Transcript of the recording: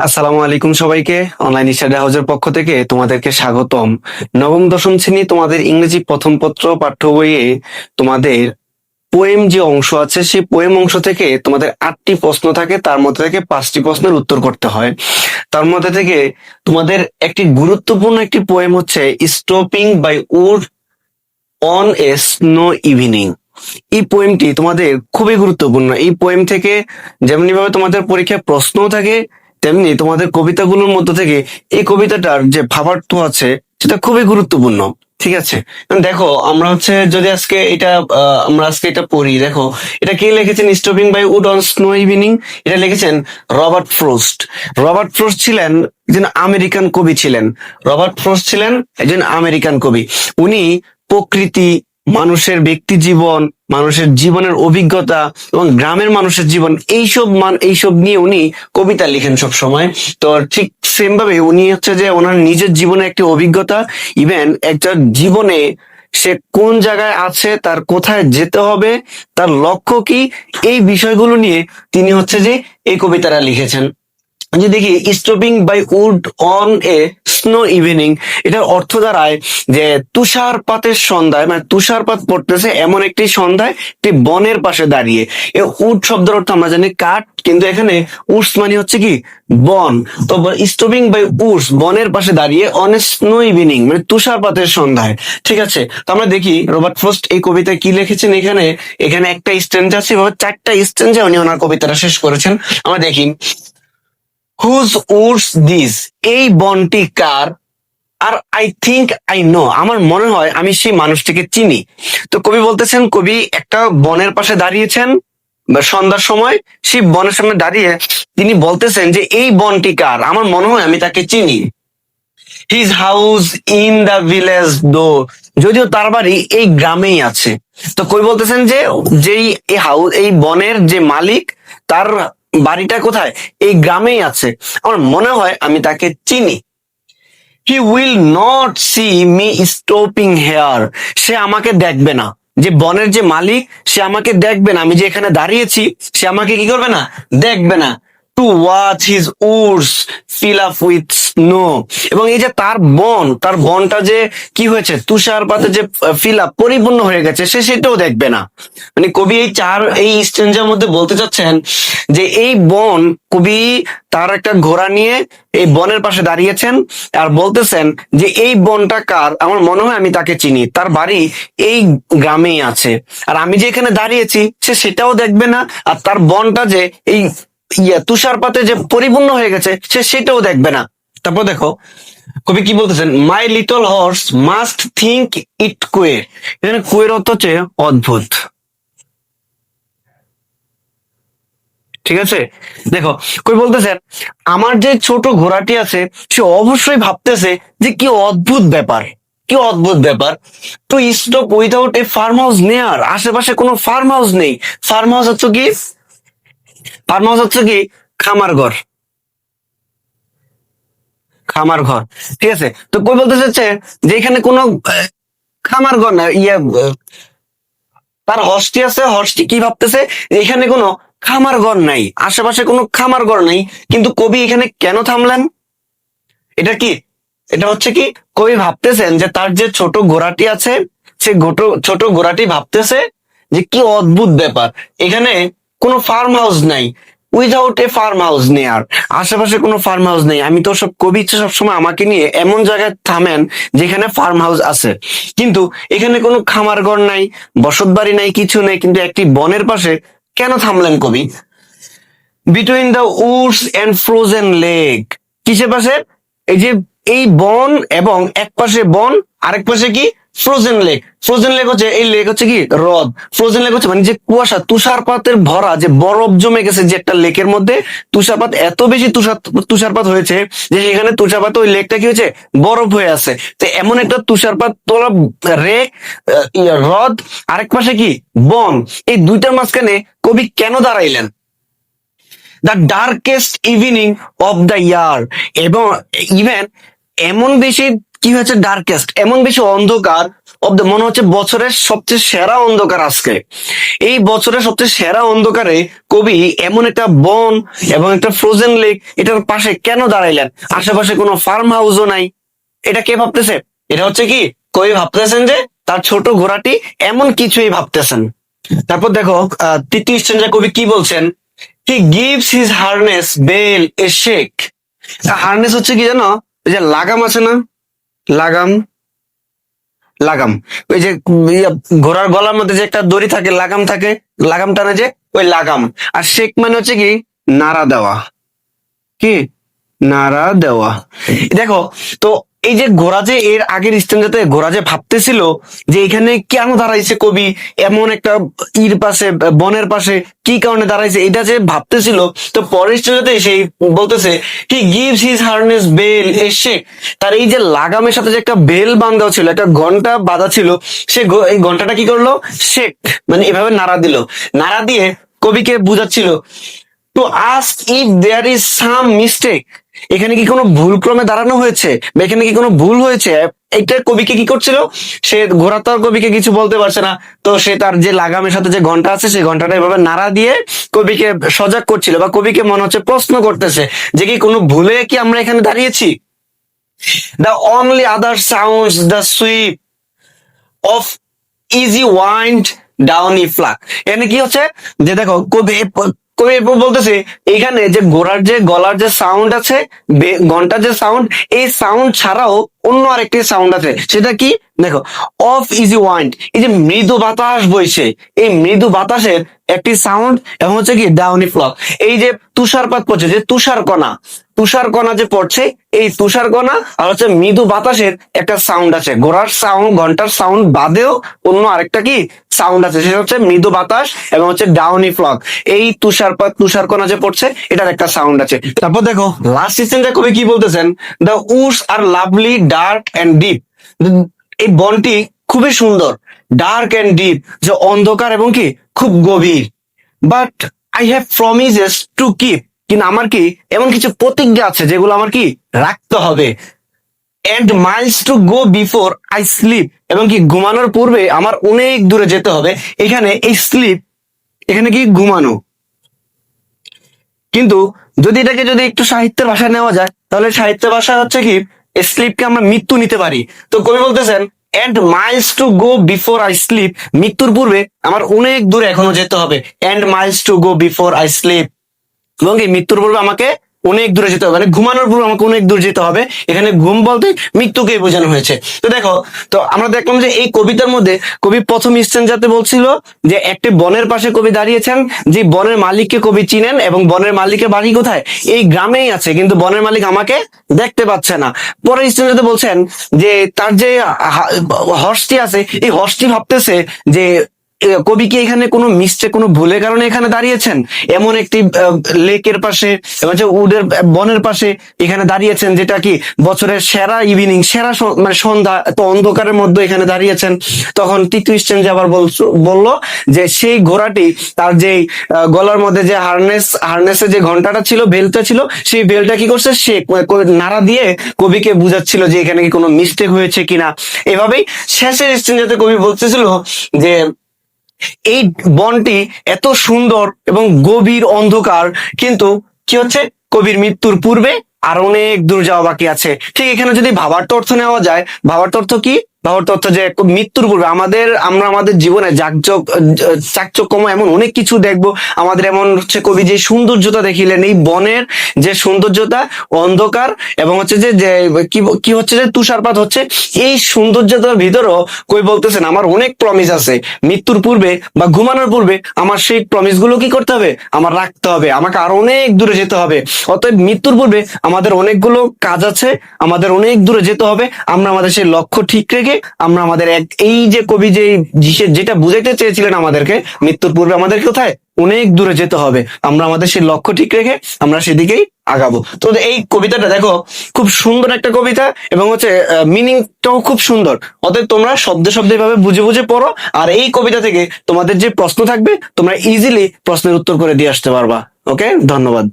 আসসালামু আলাইকুম সবাইকে। অনলাইন স্টাডি হাউসের পক্ষ থেকে তোমাদেরকে স্বাগতম। নবম দশম শ্রেণী তোমাদের ইংরেজি প্রথম পত্র পাঠ্য বইয়ে তোমাদের পোয়েম যে অংশ আছে, সেই পোয়েম অংশ থেকে তোমাদের 8টি প্রশ্ন থাকে, তার মধ্যে থেকে 5টি প্রশ্নের উত্তর করতে হয়। তার মধ্যে থেকে তোমাদের একটি গুরুত্বপূর্ণ একটি পোয়েম হচ্ছে stopping by wood on a snow evening. এই পোয়েমটি তোমাদের খুবই গুরুত্বপূর্ণ। এই পোয়েম থেকে যেমনি ভাবে তোমাদের পরীক্ষায় প্রশ্নও থাকে, তেমনি তোমাদের কবিতাগুলোর মধ্য থেকে এই কবিতাটার যে ভাবার্থ আছে সেটা খুবই গুরুত্বপূর্ণ। ঠিক আছে, দেখো আমরা হচ্ছে যদি আজকে এটা আমরা আজকে এটা পড়ি। দেখো, এটা কে লিখেছেন? Stopping by wood on snow evening, এটা লিখেছেন রবার্ট ফ্রোস্ট। রবার্ট ফ্রোস্ট ছিলেন একজন আমেরিকান কবি ছিলেন। রবার্ট ফ্রোস্ট ছিলেন একজন আমেরিকান কবি। উনি প্রকৃতি, মানুষের ব্যক্তি জীবন, মানুষের জীবনের অভিজ্ঞতা এবং গ্রামের মানুষের জীবন, এইসব নিয়ে উনি কবিতা লিখেন সব সময়। তো ঠিক সেম ভাবে উনি হচ্ছে যে ওনার নিজের জীবনের একটি অভিজ্ঞতা, ইভেন একটা জীবনে সে কোন জায়গায় আছে, তার কোথায় যেতে হবে, তার লক্ষ্য কি, এই বিষয়গুলো নিয়ে তিনি হচ্ছে যে এই কবিতাটা লিখেছেন। যে দেখি stopping by wood on a snow evening, এটার অর্থ দাঁড়ায় যে তুষারপাতের সন্ধ্যায়, মানে তুষারপাত পড়তেছে এমন একটি সন্ধ্যায় একটি বনের পাশে দাঁড়িয়ে। এ উড শব্দের অর্থ আমরা জানি কাঠ, কিন্তু এখানে উডস মানে হচ্ছে কি বন। তো স্টপিং বাই উডস বনের পাশে দাঁড়িয়ে, অন এ স্নো ইভিনিং মানে তুষারপাতের সন্ধ্যায়। ঠিক আছে, তো আমরা দেখি রবার্ট ফ্রস্ট এই কবিতায় কি লিখেছেন। এখানে এখানে একটা স্ট্যান্জা আছে, এভাবে 4টা স্ট্যান্জা উনি ওনার কবিতাটা শেষ করেছেন। আমরা দেখি, হুজ উডস দিস, এই বনটি কার? আর আই থিঙ্ক আই নো, আমার মনে হয় আমি সেই মানুষটিকে চিনি। তো কবি বলতেছেন, কবি একটা বনের পাশে দাঁড়িয়েছেন বা সন্ধ্যার সময়, সেই বনের সামনে দাঁড়িয়ে তিনি বলতেছেন যে এই বনটি কার, আমার মনে হয় আমি তাকে চিনি। His house in the village দো, যদিও তার বাড়ি এই গ্রামেই আছে। তো কবি বলতেছেন যে যেই এই হাউস, এই বনের যে মালিক, তার বাড়িটা কোথায়? এই গ্রামেই আছে, আমার মনে হয় আমি তাকে চিনি। He will not see me stopping here, সে আমাকে দেখবে না। যে বনের যে মালিক, সে আমাকে দেখবে না, আমি যে এখানে দাঁড়িয়েছি সে আমাকে কি করবে না? দেখবে না। To watch his Woods fill up with snow, এবং এই যে তার বন, তার বনটা যে কি হয়েছে, তুষারপাতে যে ফিল আপ পরিপূর্ণ হয়ে গেছে, সে সেটাও দেখবে না। মানে কবি এই স্ট্যান্জার মধ্যে বলতে চাচ্ছেন যে এই বন, কবি তার একটা ঘোড়া নিয়ে এই বনের পাশে দাঁড়িয়েছেন আর বলতেছেন যে এই বনটা কার, আমার মনে হয় আমি তাকে চিনি, তার বাড়ি এই গ্রামেই আছে, আর আমি যে এখানে দাঁড়িয়েছি সে সেটাও দেখবে না, আর তার বনটা যে এই তুষারপাতে যে পরিপূর্ণ হয়ে গেছে সে সেটাও দেখবে না। তারপর দেখো কবি কি বলতেছেন, my little horse must think it queer. এখানে কুয়ের অর্থ হচ্ছে অদ্ভুত। ঠিক আছে, দেখো কই বলতেছেন, আমার যে ছোট ঘোড়াটি আছে সে অবশ্যই ভাবতেছে যে কি অদ্ভুত ব্যাপার, কি অদ্ভুত ব্যাপার। To stop without a farm house নেয়ার, আশেপাশে কোনো ফার্ম হাউস নেই। ফার্ম হাউস হচ্ছে কি? ফার্ম হাউস হচ্ছে কি খামার ঘর, খামার ঘর। ঠিক আছে, তো কই বলতে চাচ্ছে যে এখানে কোনো খামার ঘর না, তার হর্সটি আছে, হর্সটি কি ভাবতেছে, এখানে কোনো খামার ঘর নাই, আশেপাশে কোনো খামার ঘর নাই। কিন্তু কবি এখানে কেন থামলেন? এটা কি, এটা হচ্ছে কি, কবি ভাবতেছেন যে তার যে ছোট ঘোড়াটি আছে, সে ছোট ঘোড়াটি ভাবতেছে যে কি অদ্ভুত ব্যাপার, এখানে কোনো ফার্ম হাউস নাই। উইদাউট এ ফার্ম হাউস নেয়ার, আশেপাশে কোনো ফার্ম হাউস নেই। আমি তো কবি ইচ্ছে সবসময় আমাকে নিয়ে এমন জায়গায় থামেন যেখানে ফার্ম হাউস আছে, কিন্তু এখানে কোনো খামার ঘর নাই, বসত বাড়ি নাই, কিছু নেই, কিন্তু একটি বনের পাশে কেন থামলেন কবি? Between the woods and frozen lake, কিসের পাশে? এই যে এই বন এবং এক পাশে বন, আরেক পাশে কি ফ্রোজেন লেক। ফ্রোজেন লেক হচ্ছে, এই লেক হচ্ছে কি হ্রদ। ফ্রোজেন লেক হচ্ছে মানে যে কুয়াশা, তুষারপাতের ভরা, যে বরফ জমে গেছে যে একটা লেকের মধ্যে, তুষারপাত এত বেশি তুষারপাত হয়েছে যে সেখানে তুষারপাত ওই লেকটা কি হয়েছে, বরফ হয়ে আছে। তো এমন একটা তুষারপাত তোলা লেক, হ্রদ, আরেক পাশে কি বন, এই দুইটার মাঝখানে কবি কেন দাঁড়াইলেন? The darkest evening of the year, এবং ইভেন এমন বেশি কি হয়েছে, ডার্কেস্ট এমন বেশি অন্ধকার অফ দ্য, মনে হচ্ছে বছরের সবচেয়ে সেরা অন্ধকার আজকে। এই বছরের সবচেয়ে সেরা অন্ধকারে কবি এমন একটা বন এবং একটা ফ্রোজেন লেক এটার পাশে কেন দাঁড়াইলেন? আশেপাশে কোনো ফার্ম হাউসও নাই। এটা কে ভাবতেছে? এটা হচ্ছে কি, কবি ভাবতেছেন যে তার ছোট ঘোড়াটি এমন কিছুই ভাবতেছেন। তারপর দেখো তৃতীয় স্ট্যান্ডার্ড কবি কি বলছেন, he gives his harness bell a shake. Harness হচ্ছে কি জানো, ওই যে লাগাম আছে না, লাগাম, লাগাম, ওই যে ঘোড়ার গলার মধ্যে যে একটা দড়ি থাকে, লাগাম থাকে, লাগাম টানে যে, ওই লাগাম। আর শেক মানে হচ্ছে কি, নাড়া দেওয়া। কি, নাড়া দেওয়া। দেখো, তো এই যে ঘোড়া, যে এর আগের স্ট্যান্ডাতে ঘোড়া যে ভাবতেছিল যে এখানে কেন দাঁড়াইছে কবি এমন একটা পাশে, বনের পাশে, কি কারণে দাঁড়াইছে, এটা যে ভাবতেছিল, তো পরের স্ট্যান্ডাতে সেই বলতেছে he gives his harness bell a shake. তার এই যে লাগামের সাথে যে একটা বেল বাঁধা ছিল, একটা ঘন্টা বাঁধা ছিল, সে এই ঘন্টাটা কি করলো, শেক মানে এভাবে নাড়া দিল। নাড়া দিয়ে কবিকে বুঝাচ্ছিল to ask if there is some mistake, এখানে কি কোনো ভুল ক্রমে দাঁড়ানো হয়েছে বা এখানে কি কোনো ভুল হয়েছে। এইটা কবিকে কি করছিল, সে ঘোড়া তো আর কবিকে কিছু বলতে পারছে না, তো সে তার যে লাগামের সাথে যে ঘন্টা আছে সেই ঘন্টাটা এভাবে নাড়া দিয়ে কবিকে সজাগ করছিল, বা কবিকে মনে হচ্ছে প্রশ্ন করতেছে যে কি কোনো ভুলে কি আমরা এখানে দাঁড়িয়েছি। The only other sounds the sweep of easy wind down E flock. এখানে কি হচ্ছে যে দেখো, কবি কবি এরপর বলতেছে এইখানে যে ঘোড়ার যে গলার যে সাউন্ড আছে, ঘন্টার যে সাউন্ড, এই সাউন্ড ছাড়াও অন্য আরেকটি সাউন্ড আছে, সেটা কি দেখো, অফ ইজি ওয়াইন্ড, এই যে মৃদু বাতাস বইছে, এই মৃদু বাতাসের একটি সাউন্ড, এবং হচ্ছে কি ডাউনি ফ্লক, এই যে তুষারপাত পড়ছে, যে তুষার কণা, তুষার কণা যে পড়ছে, এই তুষার কণা আর হচ্ছে মৃদু বাতাসের একটা সাউন্ড আছে। ঘোড়ার সাউন্ড, ঘন্টার সাউন্ড বাদেও অন্য আরেকটা কি সাউন্ড আছে, সেটা হচ্ছে মৃদু বাতাস এবং হচ্ছে ডাউনি ফ্লক, এই তুষারপাত, তুষার কণা যে পড়ছে এটার একটা সাউন্ড আছে। তারপর দেখো লাস্ট সিজনটা কবি কি বলতেছেন, the woods are lovely dark and deep. এই বনটি খুবই সুন্দর, ডার্ক এন্ড ডিপ, যে অন্ধকার এবং কি খুব গভীর। But I have promises to keep, কিন্তু আমার কি এমন কিছু প্রতিজ্ঞা আছে যেগুলো আমার কি রাখতে হবে। And miles to go before I sleep, এবং কি ঘুমানোর পূর্বে আমার অনেক দূরে যেতে হবে। এখানে এই স্লিপ, এখানে কি ঘুমানো, কিন্তু যদি এটাকে যদি একটু সাহিত্যের ভাষায় নেওয়া যায়, তাহলে সাহিত্যের ভাষা হচ্ছে কি, স্লিপকে আমরা মৃত্যু নিতে পারি। তো কবি বলতেছেন and miles to go before I sleep, মৃত্যুর পূর্বে আমার অনেক দূরে এখনো যেতে হবে। And miles to go before I sleep, এবং এই মৃত্যুর পূর্বে আমাকে অনেক দূরে যেতে হবে, মানে ঘুমানোর পূর্বে আমাকে অনেক দূর যেতে হবে। এখানে ঘুম বলতে মৃত্যুকে বোঝানো হয়েছে। তো দেখো, তো আমরা দেখলাম যে এই কবিতার মধ্যে কবি প্রথম স্ট্যান্জাতে বলছিল যে একটি বনের পাশে কবি দাঁড়িয়েছেন, যে বনের মালিককে কবি চিনেন, এবং বনের মালিকের বাড়ি কোথায়, এই গ্রামেই আছে, কিন্তু বনের মালিক আমাকে দেখতে পাচ্ছে না। পরের স্ট্যান্জাতে বলছেন যে তার যে হর্সটি আছে, এই হর্সটি ভাবতেছে যে কবি কি এখানে কোনো মিস্টেক, কোনো ভুলের কারণে এখানে দাঁড়িয়েছেন, এমন একটি লেকের পাশে এবং উডের বনের পাশে এখানে দাঁড়িয়েছেন, যেটা কি বছরের সেরা ইভিনিং, সেরা মানে সন্ধ্যা, তো অন্ধকারের মধ্যে এখানে দাঁড়িয়েছেন। তখন তৃতীয় স্ট্যান্ডে আবার বললো যে সেই ঘোড়াটি তার যে গলার মধ্যে যে হারনেসের যে ঘন্টাটা ছিল, বেলটা ছিল, সেই বেলটা কি করছে, সে নাড়া দিয়ে কবিকে বুঝাচ্ছিল যে এখানে কি কোনো মিস্টেক হয়েছে কিনা। এভাবেই শেষের স্ট্যান্ডে কবি বলতেছিল যে এই বনটি এত সুন্দর এবং গভীর অন্ধকার, কিন্তু কি হচ্ছে, কবির মৃত্যুর পূর্বে আর অনেক দূর যাওয়া বাকি আছে। ঠিক এখানে যদি ভাবার অর্থ নেওয়া যায়, ভাবার অর্থ কি, ভাবার অর্থ যে মৃত্যুর পূর্বে আমরা আমাদের জীবনে চাকচক্যময় এমন অনেক কিছু দেখবো। আমাদের এমন হচ্ছে কবি যে সৌন্দর্যতা দেখিলেন, এই বনের যে সৌন্দর্যতা, অন্ধকার এবং হচ্ছে যে কি হচ্ছে যে তুষারপাত হচ্ছে, এই সৌন্দর্যতার ভিতরেও কবি বলতেছেন আমার অনেক প্রমিস আছে। মৃত্যুর পূর্বে বা ঘুমানোর পূর্বে আমার সেই প্রমিস গুলো কি করতে হবে, আমার রাখতে হবে, আমাকে আরো অনেক দূরে যেতে হবে। অতএব মৃত্যুর পূর্বে আমাদের অনেকগুলো কাজ আছে, আমাদের অনেক দূরে যেতে হবে। আমরা আমাদের সেই লক্ষ্য ঠিক রেখে আমরা আমাদের এই যে কবি যে যেটা বুঝাইতে চেয়েছিলেন আমাদেরকে, মৃত্যুর পূর্বে আমাদের কোথায় অনেক দূরে যেতে হবে, আমরা আমাদের সেই লক্ষ্য ঠিক রেখে আমরা সেদিকেই আগাবো। তো এই কবিতাটা দেখো খুব সুন্দর একটা কবিতা, এবং হচ্ছে মিনিংটাও খুব সুন্দর। অতএব তোমরা শব্দে শব্দে ভাবে বুঝে বুঝে পড়ো, আর এই কবিতা থেকে তোমাদের যে প্রশ্ন থাকবে তোমরা ইজিলি প্রশ্নের উত্তর করে দিয়ে আসতে পারবা। ওকে, ধন্যবাদ।